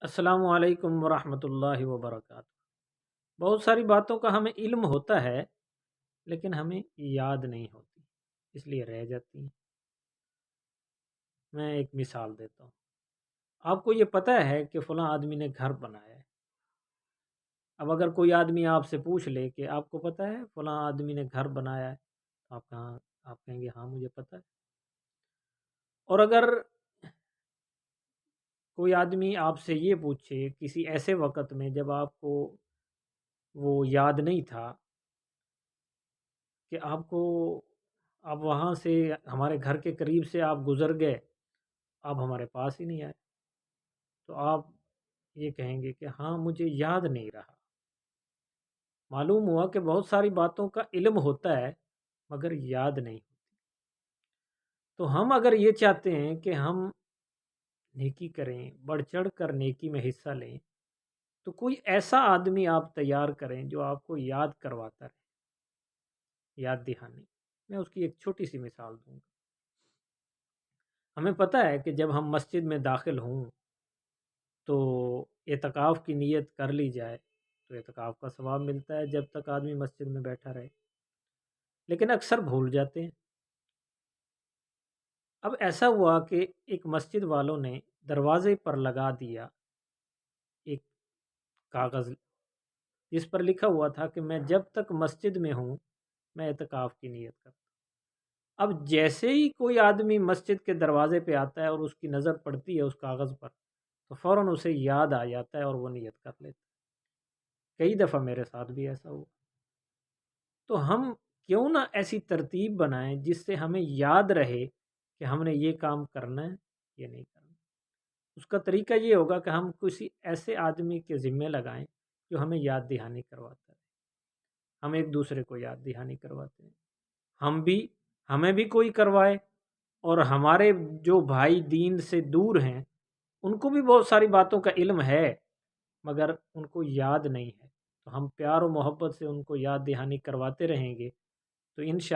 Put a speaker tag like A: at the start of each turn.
A: السلام علیکم ورحمۃ اللہ وبرکاتہ۔ بہت ساری باتوں کا ہمیں علم ہوتا ہے لیکن ہمیں یاد نہیں ہوتی، اس لیے رہ جاتی ہیں۔ میں ایک مثال دیتا ہوں۔ آپ کو یہ پتہ ہے کہ فلاں آدمی نے گھر بنایا ہے۔ اب اگر کوئی آدمی آپ سے پوچھ لے کہ آپ کو پتہ ہے فلاں آدمی نے گھر بنایا ہے، تو آپ کہیں گے ہاں مجھے پتہ ہے۔ اور اگر کوئی آدمی آپ سے یہ پوچھے کسی ایسے وقت میں جب آپ کو وہ یاد نہیں تھا کہ آپ وہاں سے ہمارے گھر کے قریب سے آپ گزر گئے، آپ ہمارے پاس ہی نہیں آئے، تو آپ یہ کہیں گے کہ ہاں مجھے یاد نہیں رہا۔ معلوم ہوا کہ بہت ساری باتوں کا علم ہوتا ہے مگر یاد نہیں ہوتی۔ تو ہم اگر یہ چاہتے ہیں کہ ہم نیکی کریں، بڑھ چڑھ کر نیکی میں حصہ لیں، تو کوئی ایسا آدمی آپ تیار کریں جو آپ کو یاد کرواتا رہے، یاد دہانی۔ میں اس کی ایک چھوٹی سی مثال دوں گا۔ ہمیں پتہ ہے کہ جب ہم مسجد میں داخل ہوں تو اعتکاف کی نیت کر لی جائے تو اعتکاف کا ثواب ملتا ہے جب تک آدمی مسجد میں بیٹھا رہے، لیکن اکثر بھول جاتے ہیں۔ اب ایسا ہوا کہ ایک مسجد والوں نے دروازے پر لگا دیا ایک کاغذ جس پر لکھا ہوا تھا کہ میں جب تک مسجد میں ہوں میں اعتکاف کی نیت کرتا ہوں۔ اب جیسے ہی کوئی آدمی مسجد کے دروازے پہ آتا ہے اور اس کی نظر پڑتی ہے اس کاغذ پر، تو فوراً اسے یاد آ جاتا ہے اور وہ نیت کر لیتا ہے۔ کئی دفعہ میرے ساتھ بھی ایسا ہوا۔ تو ہم کیوں نہ ایسی ترتیب بنائیں جس سے ہمیں یاد رہے کہ ہم نے یہ کام کرنا ہے یہ نہیں کرنا۔ اس کا طریقہ یہ ہوگا کہ ہم کسی ایسے آدمی کے ذمے لگائیں جو ہمیں یاد دہانی کرواتا ہے۔ ہم ایک دوسرے کو یاد دہانی کرواتے ہیں، ہمیں بھی کوئی کروائے، اور ہمارے جو بھائی دین سے دور ہیں ان کو بھی بہت ساری باتوں کا علم ہے مگر ان کو یاد نہیں ہے، تو ہم پیار و محبت سے ان کو یاد دہانی کرواتے رہیں گے تو انشاءاللہ